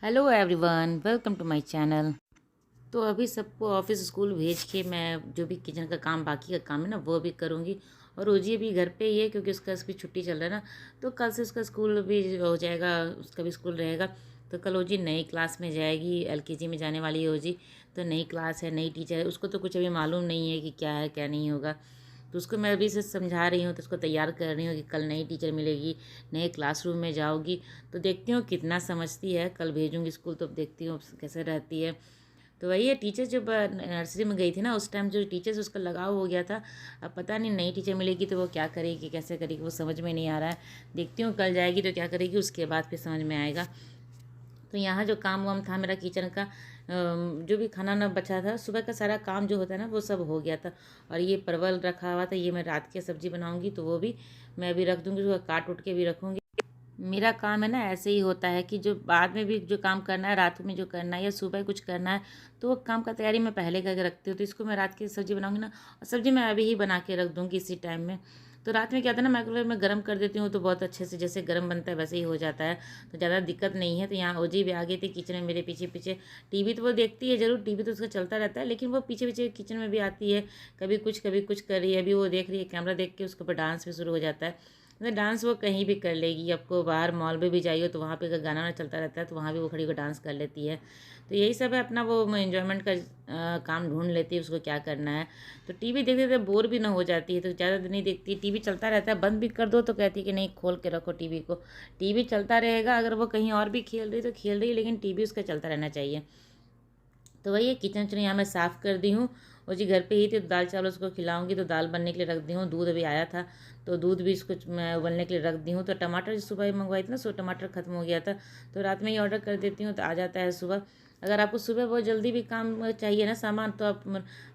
Hello everyone, welcome to my channel. तो अभी सबको ऑफिस स्कूल भेज के मैं जो भी किचन का काम बाकी का काम है ना वो भी करूँगी। और रोजी भी घर पे ही है क्योंकि उसका भी छुट्टी चल रहा है ना। तो कल से उसका स्कूल भी हो जाएगा, उसका भी स्कूल रहेगा। तो कल रोजी नई क्लास में जाएगी, एलकेजी में जाने वाली है रोजी। तो नई क्लास है, नई टीचर है, उसको तो कुछ अभी मालूम नहीं है कि क्या है क्या नहीं होगा। तो उसको मैं अभी से समझा रही हूँ, तो उसको तैयार कर रही हूँ कि कल नई टीचर मिलेगी, नए क्लासरूम में जाओगी। तो देखती हूँ कितना समझती है, कल भेजूँगी स्कूल तो देखती हूँ कैसे रहती है। तो वही है, टीचर जब नर्सरी में गई थी ना उस टाइम जो टीचर से उसका लगाव हो गया था। अब पता नहीं नई टीचर मिलेगी तो वो क्या करेगी कैसे करेगी वो समझ में नहीं आ रहा है। देखती हूँ कल जाएगी तो क्या करेगी, उसके बाद फिर समझ में आएगा। तो यहाँ जो काम वाम था मेरा किचन का, जो भी खाना ना बचा था सुबह का सारा काम जो होता है ना वो सब हो गया था। और ये परवल रखा हुआ था, ये मैं रात की सब्ज़ी बनाऊँगी तो वो भी मैं अभी रख दूँगी, उसको काट उठ के भी रखूँगी। मेरा काम है ना ऐसे ही होता है कि जो बाद में भी जो काम करना है, रात में जो करना है या सुबह कुछ करना है, तो वो काम का तैयारी मैं पहले करके रखती हूँ। तो इसको मैं रात की सब्ज़ी बनाऊँगी ना, और सब्ज़ी मैं अभी ही बना के रख दूँगी इसी टाइम में। तो रात में क्या था ना, माइक्रोवेव में गर्म कर देती हूँ तो बहुत अच्छे से जैसे गर्म बनता है वैसे ही हो जाता है। तो ज़्यादा दिक्कत नहीं है। तो यहाँ ओजी भी आ गई थी किचन में मेरे पीछे पीछे। टीवी तो वो देखती है ज़रूर, टीवी तो उसका चलता रहता है, लेकिन वो पीछे पीछे किचन में भी आती है। कभी कुछ कर रही है। अभी वो देख रही है कैमरा देख के उसके ऊपर डांस भी शुरू हो जाता है। मतलब डांस वो कहीं भी कर लेगी। आपको बाहर मॉल में भी जाइए तो वहाँ पे अगर गाना ना चलता रहता है तो वहाँ भी वो खड़ी होकर डांस कर लेती है। तो यही सब है, अपना वो इन्जॉयमेंट का काम ढूंढ लेती है उसको क्या करना है। तो टीवी देखते देखते बोर भी ना हो जाती है तो ज़्यादा देर नहीं देखती। टीवी चलता रहता है, बंद भी कर दो तो कहती है कि नहीं खोल के रखो टीवी को। टीवी चलता रहेगा, अगर वो कहीं और भी खेल रही तो खेल रही, लेकिन टीवी उसका चलता रहना चाहिए। तो वही है, किचन चुनी यहाँ मैं साफ़ कर दी हूँ। वो जी घर पे ही थी तो दाल चावल उसको खिलाऊंगी। तो दाल बनने के लिए रख दी हूँ, दूध अभी आया था तो दूध भी इसको मैं उबलने के लिए रख दी हूँ। तो टमाटर सुबह ही मंगवाई थी ना, सो टमाटर ख़त्म हो गया था तो रात में ही ऑर्डर कर देती हूँ तो आ जाता है सुबह। अगर आपको सुबह बहुत जल्दी भी काम चाहिए ना सामान, तो आप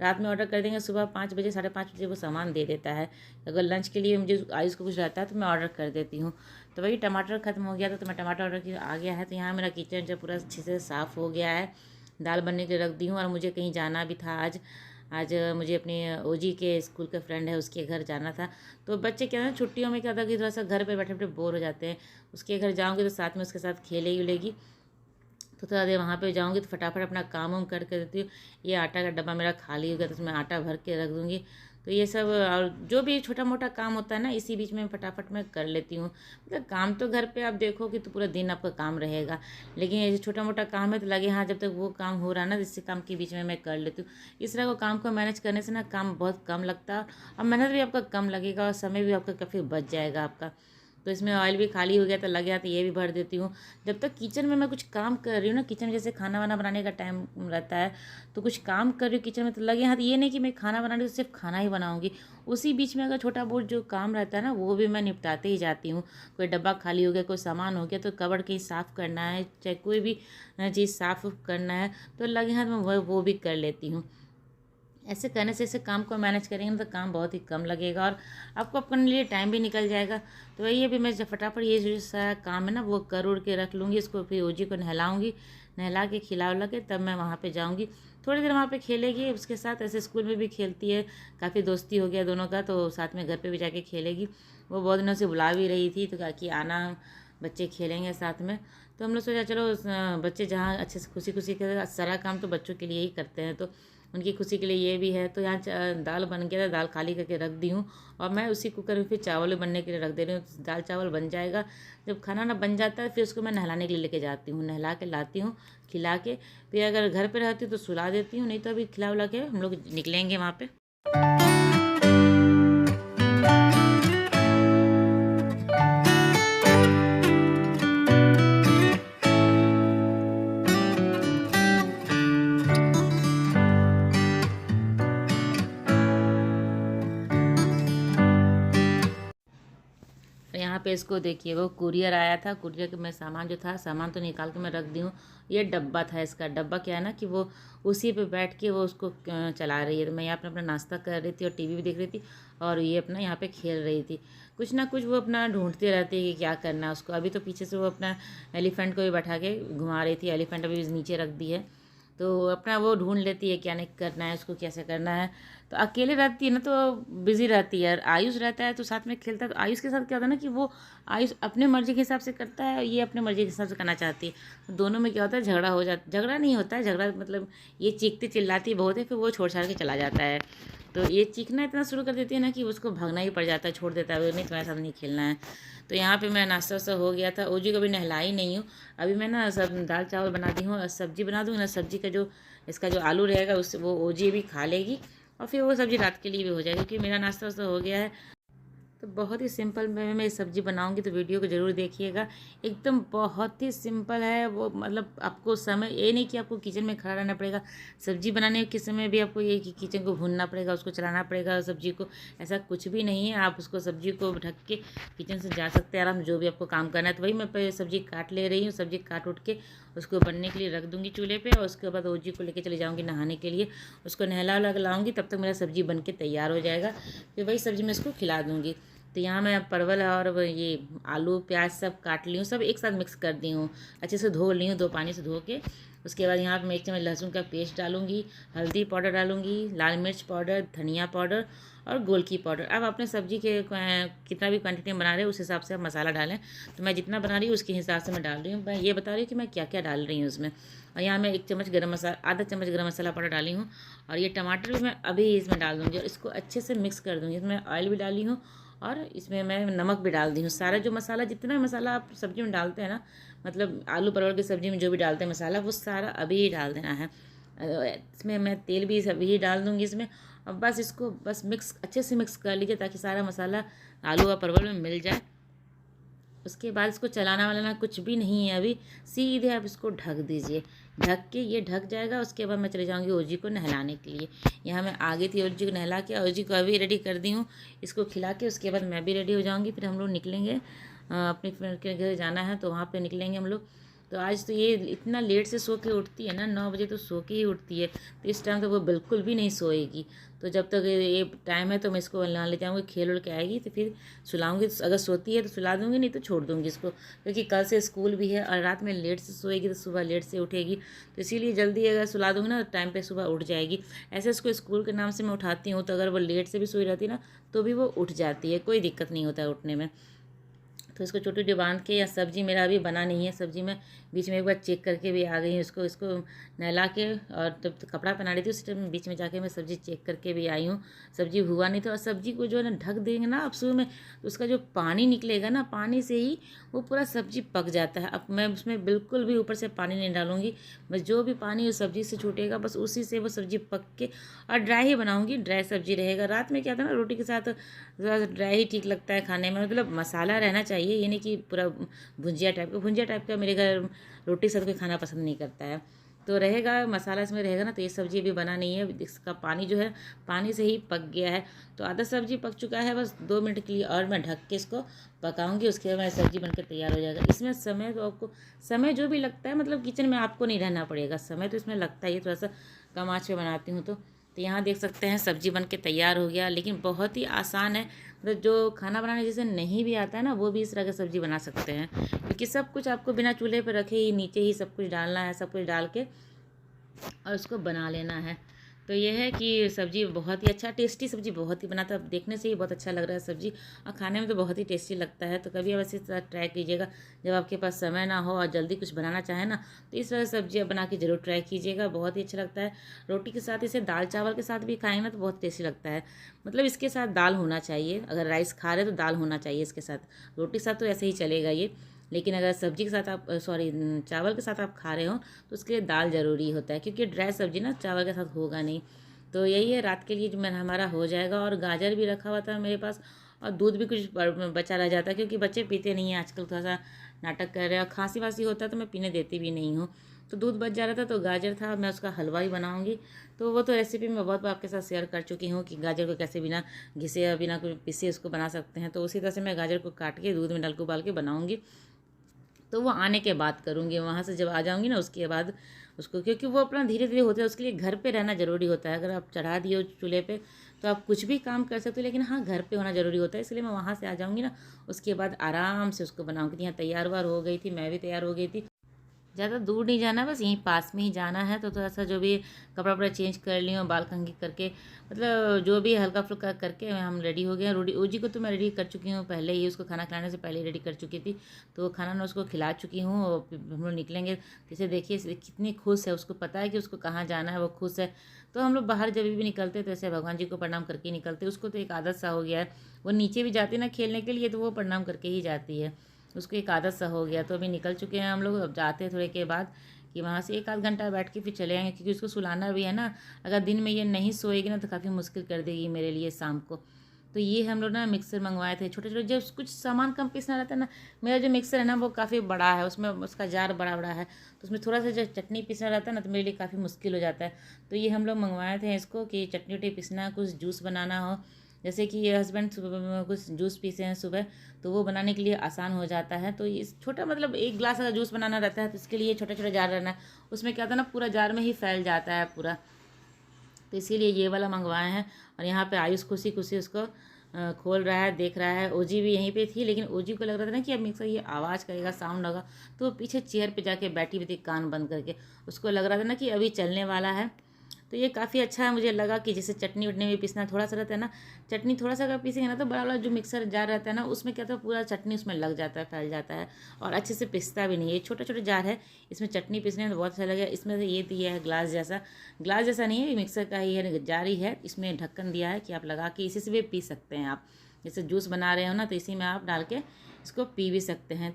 रात में ऑर्डर कर देंगे, सुबह 5 बजे 5:30 बजे वो सामान दे देता है। अगर लंच के लिए मुझे आयुष को कुछ रहता है तो मैं ऑर्डर कर देती हूँ। तो वही टमाटर ख़त्म हो गया था तो मैं टमाटर ऑर्डर किया, आ गया है। तो यहाँ मेरा किचन जो पूरा अच्छे से साफ़ हो गया है। दाल बनने के लिए रख दी हूँ। और मुझे कहीं जाना भी था आज। आज मुझे अपने ओजी के स्कूल का फ्रेंड है उसके घर जाना था। तो बच्चे क्या है ना, छुट्टियों में क्या था कि थोड़ा सा घर पे बैठे बैठे बोर हो जाते हैं। उसके घर जाऊँगी तो साथ में उसके साथ खेलेगी उलेगी। तो थोड़ा देर वहाँ पे जाऊँगी तो फटाफट अपना काम वाम करके देती हूँ। ये आटा का डब्बा मेरा खाली हो गया तो उसमें आटा भर के रख दूँगी। तो ये सब और जो भी छोटा मोटा काम होता है ना इसी बीच में फटाफट मैं कर लेती हूँ। मतलब काम तो घर पे आप देखोगे तो पूरा दिन आपका काम रहेगा, लेकिन ये जो छोटा मोटा काम है तो लगे हाँ जब तक वो काम हो रहा है ना, इसी काम के बीच में मैं कर लेती हूँ। इस तरह को काम को मैनेज करने से ना काम बहुत कम लगता है और मेहनत भी आपका कम लगेगा और समय भी आपका काफ़ी बच जाएगा आपका। तो इसमें ऑयल भी खाली हो गया था, लग गया तो ये भी भर देती हूँ। जब तक किचन में मैं कुछ काम कर रही हूँ ना, किचन में जैसे खाना वाना बनाने का टाइम रहता है तो कुछ काम कर रही हूँ किचन में, तो लगे हाँ, तो ये नहीं कि मैं खाना बना रही हूँ तो सिर्फ खाना ही बनाऊँगी। उसी बीच में अगर छोटा बहुत जो काम रहता है ना वो भी मैं निपटाते ही जाती हूँ। कोई डब्बा खाली हो गया, कोई सामान हो गया तो कबड़ कहीं साफ़ करना है, चाहे कोई भी चीज़ साफ़ करना है तो लगे हाथ में वो भी कर लेती हूँ। ऐसे करने से ऐसे काम को मैनेज करेंगे ना तो काम बहुत ही कम लगेगा और आपको अपने लिए टाइम भी निकल जाएगा। तो वही अभी मैं जब फटाफट ये जो सारा काम है ना वो कर उड़ के रख लूँगी। इसको फिर ओजी को नहलाऊँगी, नहला के खिला उला के तब मैं वहाँ पे जाऊँगी। थोड़ी देर वहाँ पे खेलेगी उसके साथ, ऐसे स्कूल में भी खेलती है, काफ़ी दोस्ती हो गया दोनों का तो साथ में घर पे भी जाके खेलेगी। वो बहुत दिनों से बुला भी रही थी तो कहा कि आना, बच्चे खेलेंगे साथ में। तो हम लोग सोचा चलो बच्चे जहाँ अच्छे से खुशी खुशी कर, सारा काम तो बच्चों के लिए ही करते हैं तो उनकी खुशी के लिए ये भी है। तो यहाँ दाल बन गया था, दाल खाली करके रख दी हूँ और मैं उसी कुकर में फिर चावल बनने के लिए रख दे रही हूँ। दाल चावल बन जाएगा, जब खाना ना बन जाता है फिर उसको मैं नहलाने के लिए लेके जाती हूँ, नहला के लाती हूँ, खिला के। फिर अगर घर पे रहती हूँ तो सुला देती हूँ, नहीं तो अभी खिला उला के हम लोग निकलेंगे वहाँ पे। तो यहाँ पे इसको देखिए, वो कुरियर आया था, कुरियर के मैं सामान जो था सामान तो निकाल के मैं रख दी हूँ। ये डब्बा था, इसका डब्बा क्या है ना कि वो उसी पे बैठ के वो उसको चला रही है। तो मैं यहाँ पे अपना नाश्ता कर रही थी और टीवी भी देख रही थी और ये अपना यहाँ पे खेल रही थी। कुछ ना कुछ वो अपना ढूंढती रहती है कि क्या करना है उसको। अभी तो पीछे से वो अपना एलिफेंट को भी बैठा के घुमा रही थी, एलिफेंट अभी नीचे रख दी है तो अपना वो ढूंढ लेती है क्या नहीं करना है उसको, कैसे करना है। तो अकेले रहती है ना तो बिज़ी रहती है, और आयुष रहता है तो साथ में खेलता है। तो आयुष के साथ क्या होता है ना कि वो आयुष अपने मर्ज़ी के हिसाब से करता है, ये अपने मर्ज़ी के हिसाब से करना चाहती है। तो दोनों में क्या होता है, झगड़ा हो जाता, झगड़ा नहीं होता है, झगड़ा मतलब ये चीखती चिल्लाती बहुत है, फिर वो छोड़ छाड़ के चला जाता है। तो ये चीखना इतना शुरू कर देती है ना कि उसको भागना ही पड़ जाता है, छोड़ देता है, नहीं तुम्हारे साथ नहीं खेलना है। तो यहाँ पे मेरा नाश्ता वास्ता हो गया था। ओजी को भी नहलाई नहीं हूँ, अभी मैं ना सब दाल चावल बना दी हूँ और सब्जी बना दूँगी ना, सब्जी का जो इसका जो आलू रहेगा उससे वो ओजी भी खा लेगी, और फिर वो सब्ज़ी रात के लिए भी हो जाएगी, क्योंकि मेरा नाश्ता वास्ता हो गया है। तो बहुत ही सिंपल मैं सब्ज़ी बनाऊंगी, तो वीडियो को ज़रूर देखिएगा। एकदम बहुत ही सिंपल है वो, मतलब आपको समय ये नहीं कि आपको किचन में खड़ा रहना पड़ेगा। सब्ज़ी बनाने के समय भी आपको ये कि किचन को भूनना पड़ेगा, उसको चलाना पड़ेगा सब्ज़ी को, ऐसा कुछ भी नहीं है। आप उसको सब्ज़ी को ढक के किचन से जा सकते हैं आराम, जो भी आपको काम करना है। तो वही मैं पहले सब्ज़ी काट ले रही हूँ, सब्ज़ी काट उठ के उसको बनने के लिए रख दूँगी चूल्हे पे, और उसके बाद ओजी को लेके चले जाऊँगी नहाने के लिए, उसको नहला वहला लाऊँगी, तब तक मेरा सब्ज़ी बन के तैयार हो जाएगा। फिर वही सब्ज़ी मैं इसको खिला दूँगी। तो यहाँ मैं परवल और ये आलू प्याज सब काट ली हूँ, सब एक साथ मिक्स कर दी हूँ, अच्छे से धो ली हूँ, 2 पानी से धो के। उसके बाद यहाँ पे मैं 1 चम्मच लहसुन का पेस्ट डालूंगी, हल्दी पाउडर डालूंगी, लाल मिर्च पाउडर, धनिया पाउडर और गोलकी पाउडर। अब अपने सब्जी के कितना भी क्वांटिटी में बना रहे हैं उस हिसाब से आप मसाला डालें। तो मैं जितना बना रही हूँ उसके हिसाब से मैं डाल रही हूँ, मैं ये बता रही हूँ कि मैं क्या क्या डाल रही हूँ उसमें। और यहाँ मैं 1 चम्मच गरम मसाला, आधा चम्मच गरम मसाला पाउडर डाली हूँ, और ये टमाटर भी मैं अभी इसमें डाल दूँगी और इसको अच्छे से मिक्स कर दूँगी। इसमें ऑयल भी डाली हूँ और इसमें मैं नमक भी डाल दी हूँ। सारा जो मसाला, जितना मसाला आप सब्ज़ी में डालते हैं ना, मतलब आलू परवल की सब्ज़ी में जो भी डालते हैं मसाला, वो सारा अभी ही डाल देना है। इसमें मैं तेल भी अभी ही डाल दूँगी इसमें, और बस इसको बस मिक्स अच्छे से मिक्स कर लीजिए ताकि सारा मसाला आलू और परवल में मिल जाए। उसके बाद इसको चलाना वालाना कुछ भी नहीं है अभी, सीधे आप इसको ढक दीजिए। ढक के ये ढक जाएगा, उसके बाद मैं चले जाऊँगी ओजी को नहलाने के लिए। यहाँ मैं आ गई थी ओजी को नहला के, ओजी को अभी रेडी कर दी हूँ, इसको खिला के उसके बाद मैं भी रेडी हो जाऊँगी। फिर हम लोग निकलेंगे, अपनी फ्रेंड के घर जाना है तो वहाँ पर निकलेंगे हम लोग। तो आज तो ये इतना लेट से सो के उठती है ना, 9 बजे तो सो के ही उठती है, तो इस टाइम तो वो बिल्कुल भी नहीं सोएगी। तो जब तक ये टाइम है तो मैं इसको नहा ले जाऊँगी, खेल उल के आएगी तो फिर सुलाऊंगी। अगर सोती है तो सुला दूँगी, नहीं तो छोड़ दूँगी इसको, क्योंकि कल से स्कूल भी है और रात में लेट से सोएगी तो सुबह लेट से उठेगी। तो इसीलिए जल्दी अगर सुला दूँगी ना, टाइम पे सुबह उठ जाएगी। ऐसे इसको स्कूल के नाम से मैं उठाती हूँ, तो अगर वो लेट से भी सोई रहती है ना तो भी वो उठ जाती है, कोई दिक्कत नहीं होता है उठने में। तो इसको छोटी छोटी बांध के, या सब्ज़ी मेरा अभी बना नहीं है, सब्ज़ी मैं बीच में एक बार चेक करके भी आ गई हूँ, इसको नहला के, और जब तो कपड़ा पहना रही थी उस टाइम बीच में जाके मैं सब्ज़ी चेक करके भी आई हूँ। सब्ज़ी हुआ नहीं, तो और सब्ज़ी को जो है ना ढक देंगे ना आप शुरू में, तो उसका जो पानी निकलेगा ना, पानी से ही वो पूरा सब्ज़ी पक जाता है। अब मैं उसमें बिल्कुल भी ऊपर से पानी नहीं डालूंगी, बस जो भी पानी उस सब्ज़ी से छूटेगा बस उसी से वो सब्ज़ी पक के, और ड्राई ही बनाऊँगी, ड्राई सब्ज़ी रहेगा। रात में क्या था ना, रोटी के साथ थोड़ा सा ड्राई ही ठीक लगता है खाने में, मतलब मसाला रहना चाहिए, ये नहीं कि पूरा भुंजिया टाइप का मेरे घर रोटी के साथ कोई खाना पसंद नहीं करता है। तो रहेगा मसाला इसमें रहेगा ना, तो ये सब्ज़ी अभी बना नहीं है, इसका पानी जो है पानी से ही पक गया है। तो आधा सब्ज़ी पक चुका है, बस 2 मिनट के लिए और मैं ढक के इसको पकाऊंगी, उसके बाद मेरी सब्ज़ी बनकर तैयार हो जाएगा। इसमें समय तो आपको, समय जो भी लगता है, मतलब किचन में आपको नहीं रहना पड़ेगा, समय तो इसमें लगता ही है, थोड़ा सा कम आँच पे बनाती हूँ तो यहाँ देख सकते हैं सब्ज़ी बन के तैयार हो गया। लेकिन बहुत ही आसान है, मतलब जो खाना बनाने जैसे नहीं भी आता है ना, वो भी इस तरह की सब्ज़ी बना सकते हैं, क्योंकि सब कुछ आपको बिना चूल्हे पर रखे ही नीचे ही सब कुछ डालना है, सब कुछ डाल के और उसको बना लेना है। तो ये है कि सब्ज़ी बहुत ही अच्छा, टेस्टी सब्ज़ी बहुत ही बनाता है, देखने से ही बहुत अच्छा लग रहा है सब्ज़ी, और खाने में तो बहुत ही टेस्टी लगता है। तो कभी आप ऐसे ट्राई कीजिएगा, जब आपके पास समय ना हो और जल्दी कुछ बनाना चाहे ना, तो इस तरह सब्ज़ी आप बना के ज़रूर ट्राई कीजिएगा, बहुत ही अच्छा लगता है। रोटी के साथ, इसे दाल चावल के साथ भी खाएंगे ना तो बहुत टेस्टी लगता है। मतलब इसके साथ दाल होना चाहिए, अगर राइस खा रहे हैं तो दाल होना चाहिए इसके साथ, रोटी के साथ तो ऐसे ही चलेगा ये, लेकिन अगर सब्जी के साथ आप चावल के साथ आप खा रहे हो तो उसके लिए दाल ज़रूरी होता है, क्योंकि ड्राई सब्जी ना चावल के साथ होगा नहीं। तो यही है, रात के लिए जो मेरा हमारा हो जाएगा। और गाजर भी रखा हुआ था मेरे पास, और दूध भी कुछ बचा रह जाता है, क्योंकि बच्चे पीते नहीं हैं आजकल, थोड़ा सा नाटक कर रहे हैं, और खांसी वासी होता है तो मैं पीने देती भी नहीं हूँ। तो दूध बच जा रहा था तो गाजर था, मैं उसका हलवा ही बनाऊँगी। तो वो तो रेसिपी मैं बहुत बार आपके साथ शेयर कर चुकी हूँ कि गाजर को कैसे बिना घिसे या बिना कुछ पीसे उसको बना सकते हैं। तो उसी तरह से मैं गाजर को काट के दूध में डाल के उबाल के बनाऊँगी। तो वो आने के बाद करूँगी, वहाँ से जब आ जाऊँगी ना उसके बाद उसको, क्योंकि वो अपना धीरे धीरे होता है, उसके लिए घर पे रहना ज़रूरी होता है। अगर आप चढ़ा दिए हो चूल्हे पे तो आप कुछ भी काम कर सकते हो, लेकिन हाँ घर पे होना ज़रूरी होता है। इसलिए मैं वहाँ से आ जाऊँगी ना, उसके बाद आराम से उसको बनाऊँगी। यहाँ तैयार वार हो गई थी, मैं भी तैयार हो गई थी, ज़्यादा दूर नहीं जाना, बस यहीं पास में ही जाना है। तो थोड़ा सा जो भी कपड़ा वपड़ा चेंज कर ली हूँ, बाल कंघी करके, मतलब जो भी हल्का फुल्का करके हम रेडी हो गए हैं। रोडी ओजी को तो मैं रेडी कर चुकी हूँ पहले ही, उसको खाना खिलाने से पहले ही रेडी कर चुकी थी। तो खाना मैं उसको खिला चुकी हूँ और फिर हम लोग निकलेंगे। जैसे देखिए कितनी खुश है, उसको पता है कि उसको कहाँ जाना है, वो खुश है। तो हम लोग बाहर जब भी निकलते तो ऐसे भगवान जी को प्रणाम करके ही निकलते। उसको तो एक आदत सा हो गया है, वो नीचे भी जाती है ना खेलने के लिए, तो वो प्रणाम करके ही जाती है। उसको एक आदत सा हो गया। तो अभी निकल चुके हैं हम लोग, अब जाते हैं थोड़े के बाद कि वहाँ से एक आध घंटा बैठ के फिर चले आएंगे, क्योंकि उसको सुलाना भी है ना। अगर दिन में ये नहीं सोएगी ना तो काफ़ी मुश्किल कर देगी मेरे लिए शाम को। तो ये हम लोग ना मिक्सर मंगवाए थे छोटे छोटे, जब कुछ सामान कम पीसना रहता है ना। मेरा जो मिक्सर है ना वो काफ़ी बड़ा है, उसमें उसका जार बड़ा बड़ा है, तो उसमें थोड़ा सा जो चटनी पीसना रहता है ना तो मेरे लिए काफ़ी मुश्किल हो जाता है। तो ये हम लोग मंगवाए थे इसको कि चटनी वटनी पीसना, कुछ जूस बनाना हो। जैसे कि ये हस्बैंड सुबह कुछ जूस पीसे हैं सुबह, तो वो बनाने के लिए आसान हो जाता है। तो इस छोटा मतलब एक गिलास अगर जूस बनाना रहता है तो इसके लिए छोटा छोटा जार रहना है। उसमें क्या होता है ना, पूरा जार में ही फैल जाता है पूरा। तो इसीलिए ये वाला मंगवाए हैं। और यहाँ पे आयुष खुशी खुशी उसको खोल रहा है, देख रहा है। ओजी भी यहीं पे थी, लेकिन ओजी को लग रहा था ना कि अब मिक्सर ये आवाज़ करेगा, साउंड होगा, तो वो पीछे चेयर पे जाके बैठी हुई थी कान बंद करके। उसको लग रहा था ना कि अभी चलने वाला है। तो ये काफ़ी अच्छा है, मुझे लगा कि जैसे चटनी वटनी में पीसना थोड़ा सा रहता है ना। चटनी थोड़ा सा अगर पीसेंगे ना तो बड़ा वाला जो मिक्सर जार रहता है ना, उसमें क्या था पूरा चटनी उसमें लग जाता है, फैल जाता है और अच्छे से पिसता भी नहीं है। ये छोटा छोटा जार है, इसमें चटनी पीसने में तो बहुत अच्छा लगा। इसमें से ये दिया है ग्लास जैसा, ग्लास जैसा नहीं है, ये मिक्सर का ही है, जार ही है। इसमें ढक्कन दिया है कि आप लगा के इसी से भी पी सकते हैं आप। जैसे जूस बना रहे हो ना तो इसी में आप डाल के इसको पी भी सकते हैं।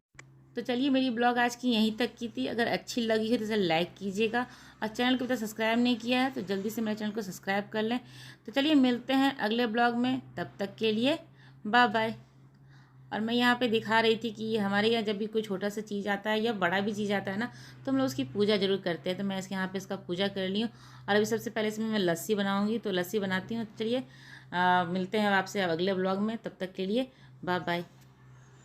तो चलिए मेरी ब्लॉग आज की यहीं तक की थी। अगर अच्छी लगी है तो इसे लाइक कीजिएगा, और चैनल को अभी तक सब्सक्राइब नहीं किया है तो जल्दी से मेरे चैनल को सब्सक्राइब कर लें। तो चलिए मिलते हैं अगले ब्लॉग में, तब तक के लिए बाय बाय। और मैं यहाँ पे दिखा रही थी कि हमारे यहाँ जब भी कोई छोटा सा चीज़ आता है या बड़ा भी चीज़ आता है ना, तो हम लोग उसकी पूजा जरूर करते हैं। तो मैं इसके यहाँ पे इसका पूजा कर ली हूँ। और अभी सबसे पहले इसमें मैं लस्सी बनाऊँगी, तो लस्सी बनाती हूँ। चलिए मिलते हैं आपसे अब अगले ब्लॉग में, तब तक के लिए बाय बाय।